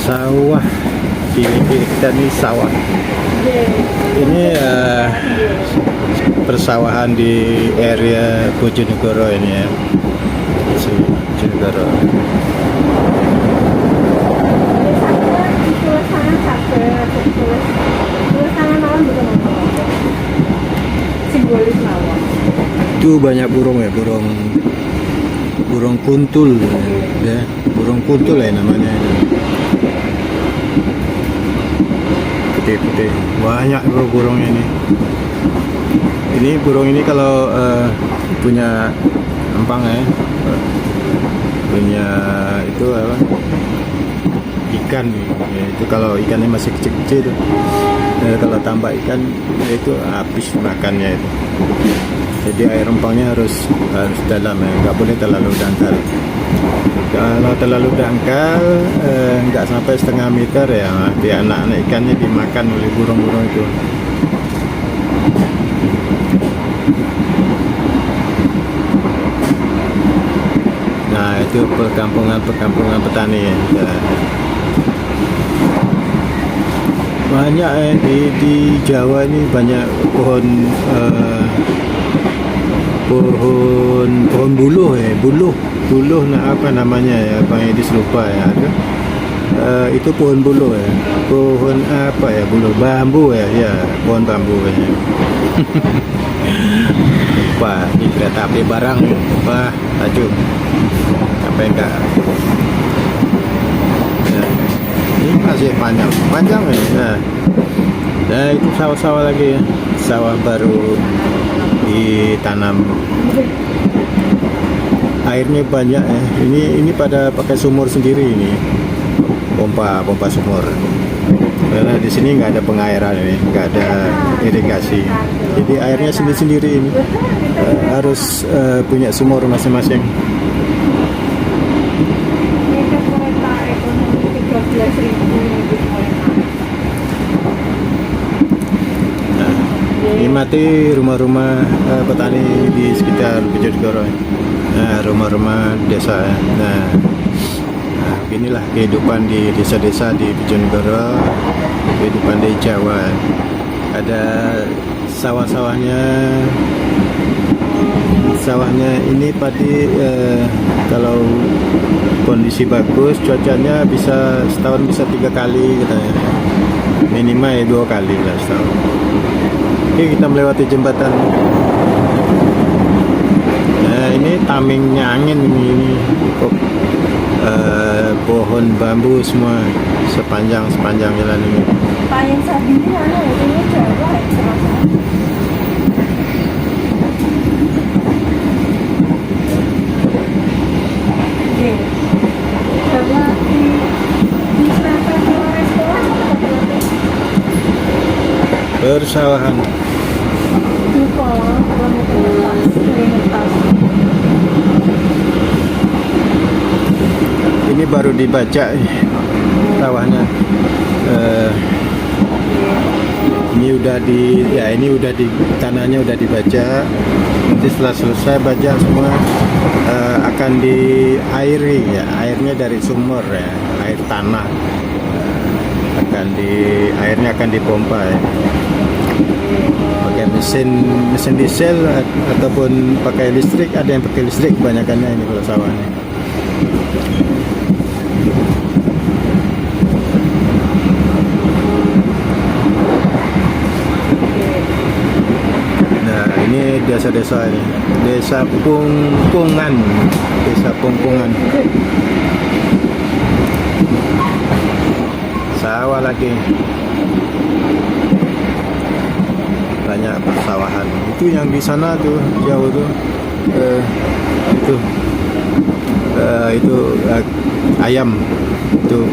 Sawah di kiri kita nih sawah. Ini persawahan di area Bojonegoro ini ya. Bojonegoro. Itu banyak burung ya, burung kuntul ya, burung kuntul ya namanya. Putih-putih, banyak burungnya ini. Ini burung ini kalau punya empang ya, punya itu apa? Ikan ya, itu kalau ikannya masih kecil-kecil kalau tambah ikan ya itu habis makannya itu. Jadi air empangnya harus dalam ya, nggak boleh terlalu dangkal. Kalau terlalu dangkal nggak sampai setengah meter ya, nanti anak-anak ikannya dimakan oleh burung-burung itu. Nah itu perkampungan petani ya. Banyak di Jawa ini banyak pohon buluh ya, buluh nah apa namanya ya, Bang Edis lupa ya. Itu pohon buluh ya, pohon apa ya, buluh bambu ya, pohon bambu ya. Lupa, ini kereta api barang, wah laju sampai enggak. Ini masih panjang ya. Nah itu sawah-sawah lagi ya, sawah baru ditanam. Airnya banyak ya. Ini pada pakai sumur sendiri ini, pompa sumur. Karena di sini nggak ada pengairan ini, nggak ada irigasi. Jadi airnya sendiri-sendiri ini. Harus punya sumur masing-masing. Nikmati rumah-rumah petani di sekitar Bojonegoro. Nah, rumah-rumah desa. Nah, inilah kehidupan di desa-desa di Bojonegoro, kehidupan di Jawa. Ada sawah-sawahnya ini padi. Kalau kondisi bagus, cuacanya bisa setahun bisa 3 kali katanya, minimal ya 2 kali lah setahun. Oke, kita melewati jembatan. Nah ini tamingnya angin ini pohon bambu semua sepanjang jalan ini. Paling sabi ini mana ya? Ini Jawa ya serasa. Persawahan. Ini baru dibaca sawahnya. Ini udah di tanahnya udah dibaca. Nanti setelah selesai baca semua akan diairi ya, airnya dari sumur ya, air tanah. Airnya akan dipompa ya. Pakai mesin diesel ataupun pakai listrik. Ada yang pakai listrik kebanyakannya ini kalau sawahnya. Nah ini desa-desa ini, desa Pungpungan. Sawah lagi, banyak persawahan. Itu yang di sana tuh jauh tuh, itu ayam, itu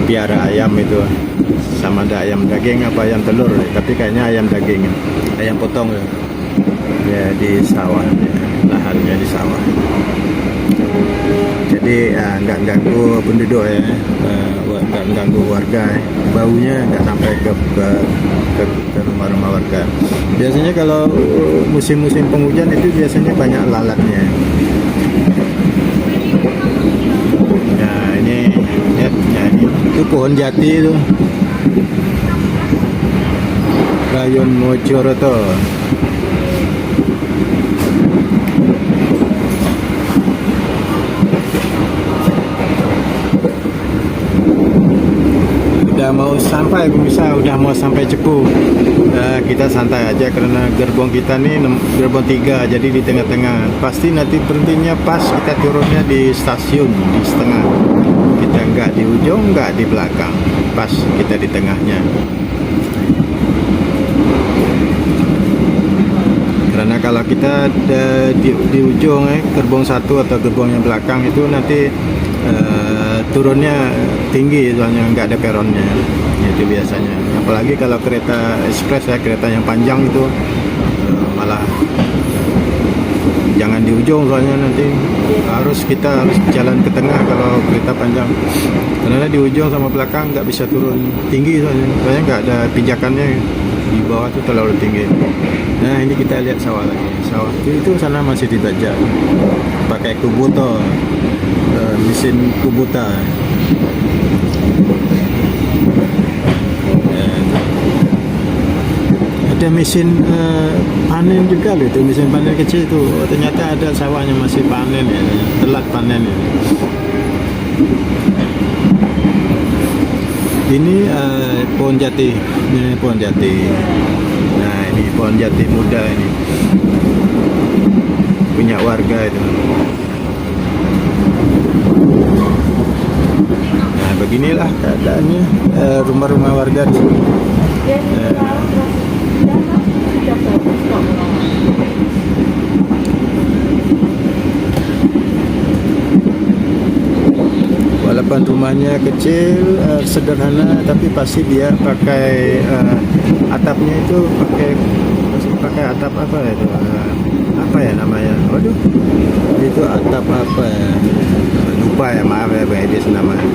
piara ayam itu, sama ada ayam daging apa ayam telur, tapi kayaknya ayam daging, ayam potong ya di sawah, lahannya di sawah. Jadi nggak ganggu penduduk ya, nggak ganggu warga, baunya nggak sampai ke rumah-rumah warga. Biasanya kalau musim-musim penghujan itu biasanya banyak lalatnya. Nah ini ya pohon jati itu. Rayon Mojoroto. Udah mau sampai pemirsa, udah mau sampai Cepu. Kita santai aja karena gerbong kita nih gerbong 3, jadi di tengah-tengah. Pasti nanti berhentinya pas kita turunnya di stasiun di setengah. Kita nggak di ujung, nggak di belakang, pas kita di tengahnya. Karena kalau kita di ujung gerbong 1 atau gerbong yang belakang itu nanti turunnya tinggi, soalnya nggak ada peronnya, itu biasanya. Apalagi kalau kereta ekspres kereta yang panjang itu malah jangan di ujung, soalnya nanti kita harus jalan ke tengah kalau kereta panjang. Karena di ujung sama belakang nggak bisa turun tinggi, soalnya nggak ada pijakannya, di bawah itu terlalu tinggi. Nah ini kita lihat sawah lagi, sawah itu sana masih dibajak pakai Kubota, mesin Kubota. Ada mesin panen juga loh, itu mesin panen kecil itu. Ternyata ada sawahnya masih panen ya, telat panen ya. Ini pohon jati, ini pohon jati. Nah ini pohon jati muda ini, punya warga itu. Nah beginilah keadaannya rumah-rumah warga di sini. Walaupun rumahnya kecil, sederhana, tapi pasti dia pakai atapnya itu pakai atap apa itu? Apa ya namanya? Waduh, itu atap apa ya? Lupa ya, maaf ya Bang Edis namanya.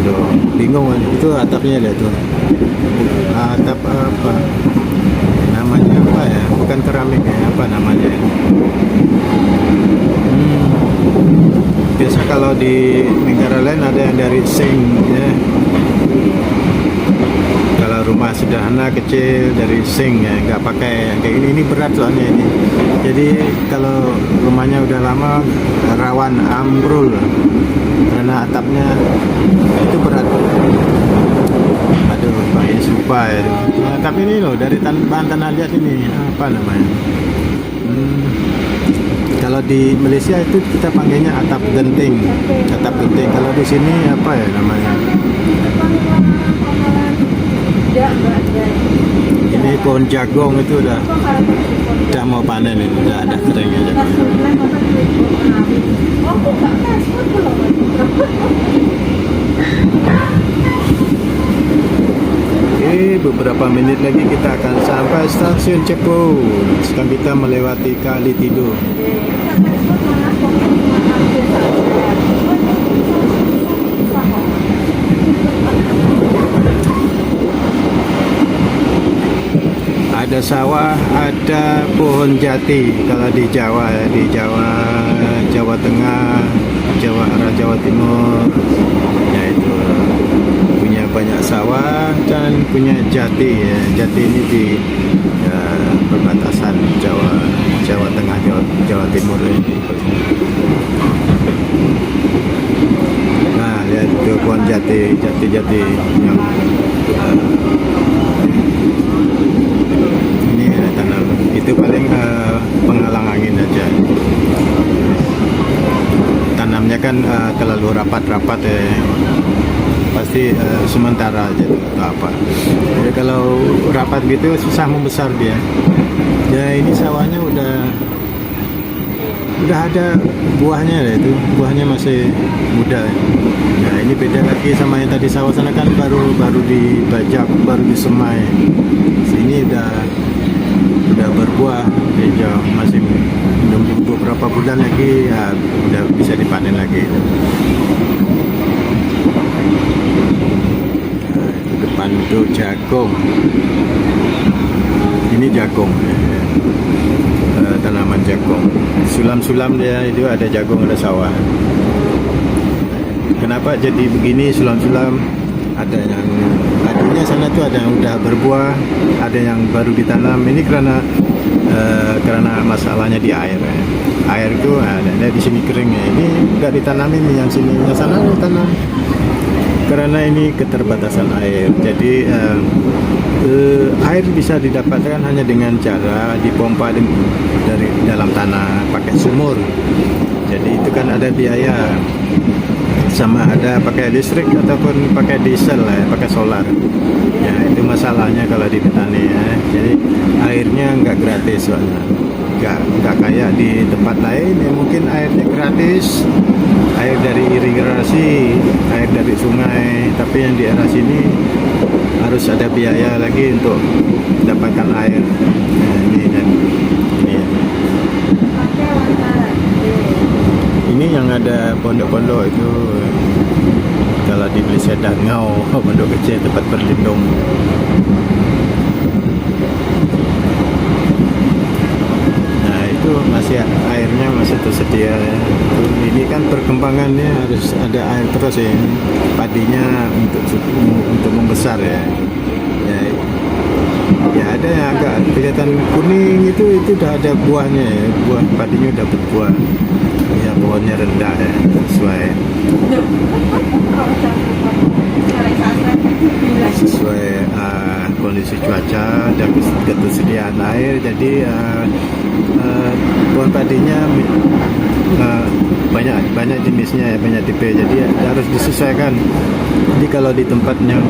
Aduh, bingung kan? Itu atapnya lihat tuh. Atap apa? Namanya apa ya? Bukan keramik ya? Apa namanya? Biasa kalau di negara lain ada yang dari zinc ya. Kalau rumah sederhana kecil dari zinc ya, nggak pakai yang kayak ini berat soalnya ini. Jadi kalau rumahnya udah lama rawan ambrol karena atapnya itu berat. Aduh, pakai lupa ya. Nah, tapi ini loh dari bahan tanah liat ini apa namanya? Kalau di Malaysia itu kita panggilnya atap genting, atap genting. Kalau di sini apa ya namanya? Ini pohon jagung itu udah mau panen ini, udah ada keringnya jagung. Beberapa menit lagi kita akan sampai stasiun Cepu. Sekarang kita melewati Kali Tidur. Ada sawah, ada pohon jati. Kalau di Jawa, Jawa Tengah, arah Jawa Timur, yaitu punya banyak sawah dan punya jati ya. Jati ini di perbatasan Jawa Tengah, Jawa Timur ini. Nah lihat itu pohon jati yang ini tanam itu paling penghalang angin aja. Tanamnya kan terlalu rapat-rapat ya. Pasti sementara aja atau apa. Jadi kalau rapat gitu susah membesar dia. Ya ini sawahnya udah ada buahnya ya, itu buahnya masih muda. Nah ini beda lagi sama yang tadi sawah sana kan baru dibajak, baru disemai. Sini udah berbuah hijau, masih menunggu beberapa bulan lagi ya udah bisa dipanen lagi. Depan itu jagung, ini jagung, tanaman jagung, sulam-sulam dia itu ada jagung, ada sawah. Kenapa jadi begini sulam-sulam? ada yang tadinya sana tuh ada yang udah berbuah, ada yang baru ditanam. Ini karena masalahnya di air ya. Air itu ada di sini kering ya. Ini nggak ditanamin, yang sini, yang sana ditanam. Karena ini keterbatasan air, jadi air bisa didapatkan hanya dengan cara dipompa dari dalam tanah pakai sumur. Jadi itu kan ada biaya, sama ada pakai listrik ataupun pakai diesel ya, pakai solar. Ya itu masalahnya kalau di petani ya. Jadi airnya nggak gratis soalnya, nggak kayak di tempat lain yang mungkin airnya gratis, air dari irigasi, air dari sungai. Tapi yang di arah sini harus ada biaya lagi untuk mendapatkan air. Nah, ini yang ada pondok-pondok itu kalau dibeli sedan ngau, pondok kecil tempat berlindung. Nah itu masih airnya masih tersedia ya. Ini kan perkembangannya harus ada air terus ya, padinya untuk membesar ya. Ya ada yang agak kelihatan kuning itu udah ada buahnya ya, buah padinya udah berbuah. Ya pohonnya rendah ya, sesuai kondisi cuaca dan ketersediaan air. Jadi pohon padinya banyak jenisnya ya, banyak tipe. Jadi harus disesuaikan. Jadi kalau di tempat yang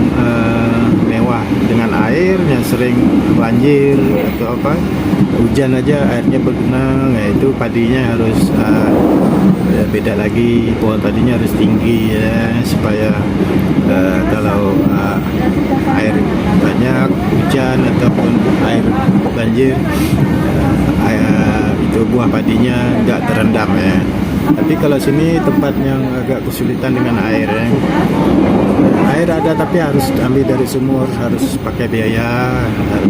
mewah dengan air yang sering banjir atau apa, hujan aja airnya bergenang, ya itu padinya harus beda lagi. Pohon padinya harus tinggi ya, supaya kalau air banyak, hujan ataupun air banjir, itu buah padinya nggak terendam ya. Tapi kalau sini tempat yang agak kesulitan dengan air ya. Air ada tapi harus ambil dari sumur, harus pakai biaya.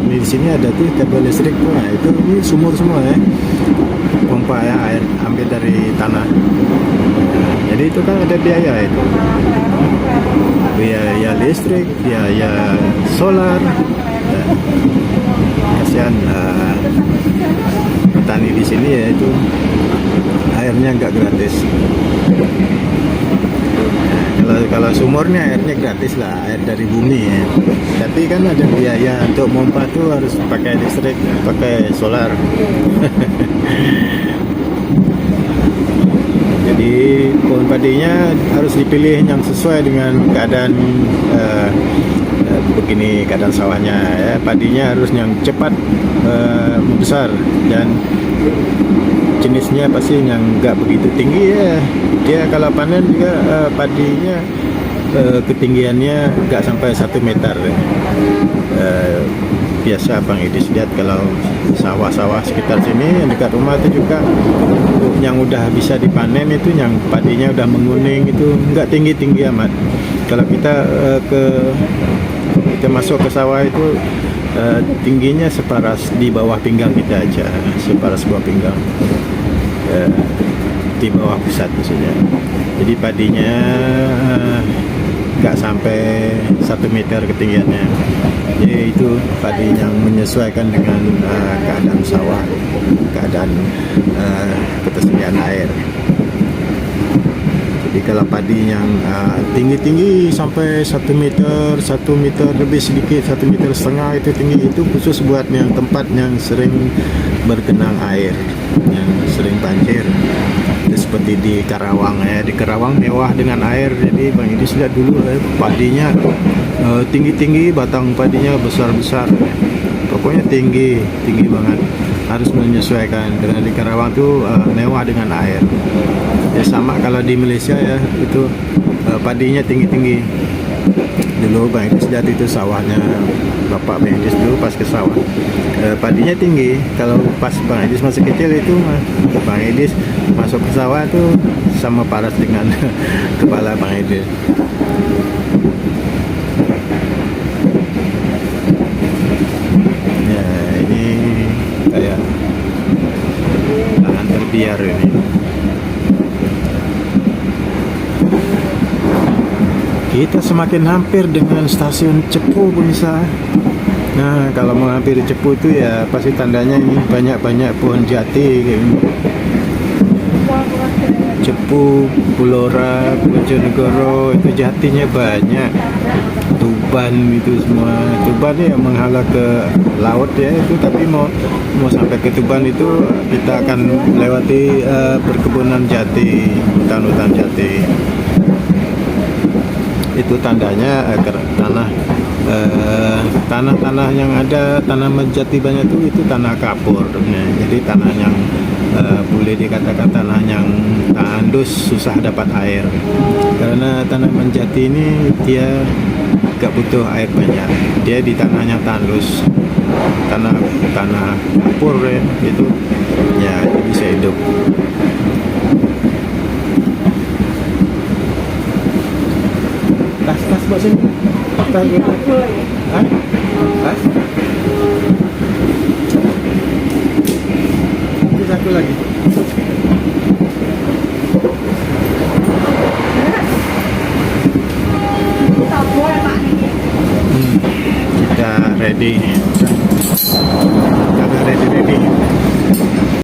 Di sini ada tuh kabel listrik tuh, nah itu ini sumur semua ya. Pompa ya, air ambil dari tanah. Jadi itu kan ada biaya itu. Biaya listrik, biaya solar. Kasihan petani di sini ya, itu airnya nggak gratis. Kalau sumurnya airnya gratis lah, air dari bumi ya. Tapi kan ada biaya untuk pompa tuh harus pakai listrik, pakai solar. Jadi pohon padinya harus dipilih yang sesuai dengan keadaan begini, keadaan sawahnya ya. Padinya harus yang cepat membesar, dan jenisnya pasti yang nggak begitu tinggi ya. Dia kalau panen juga padinya ketinggiannya nggak sampai 1 meter ya. Biasa Bang Idis lihat kalau sawah-sawah sekitar sini yang dekat rumah itu juga yang udah bisa dipanen itu yang padinya udah menguning, itu nggak tinggi-tinggi amat. Kalau kita masuk ke sawah itu tingginya separas di bawah pinggang kita aja, separas bawah pinggang, di bawah pusat maksudnya. Jadi padinya nggak sampai 1 meter ketinggiannya. Jadi itu padi yang menyesuaikan dengan keadaan sawah, keadaan ketersediaan air. Jadi kalau padi yang tinggi-tinggi sampai 1 meter, 1 meter lebih sedikit, 1,5 meter itu tinggi, itu khusus buat yang tempat yang sering bergenang air, yang sering banjir. Itu seperti di Karawang ya, di Karawang mewah dengan air. Jadi Bang Idis lihat dulu padinya tinggi-tinggi, batang padinya besar-besar. Pokoknya tinggi banget. Harus menyesuaikan, karena di Karawang tuh mewah dengan air. Ya sama kalau di Malaysia ya, itu padinya tinggi-tinggi. Dulu Bang Idis lihat itu sawahnya Bapak Bang Idis dulu pas ke sawah, padinya tinggi. Kalau pas Bang Idis masih kecil itu Bang Idis masuk ke sawah tuh sama paras dengan kepala Bang Idis. Ya ini kayak lahan terbiar ini. Kita semakin hampir dengan stasiun Cepu pemirsa. Nah, kalau menghampiri Cepu itu ya pasti tandanya ini banyak-banyak pohon jati kayak ini. Cepu, Bulora, Bojonegoro itu jatinya banyak. Tuban itu semua. Tuban ya menghala ke laut ya itu, tapi mau sampai ke Tuban itu kita akan melewati perkebunan jati, hutan-hutan jati. Itu tandanya tanah-tanah yang ada tanaman jati banyak itu tanah kapur. Nah, jadi tanah yang boleh dikatakan tanah yang tandus, susah dapat air, karena tanaman jati ini dia gak butuh air banyak, dia di tanahnya tandus, tanah kapur ya, itu ya dia bisa hidup. Tas buat sini. Tas gitu. Hah? Tas? Ini satu lagi. Tak boleh Pak. Kita ready.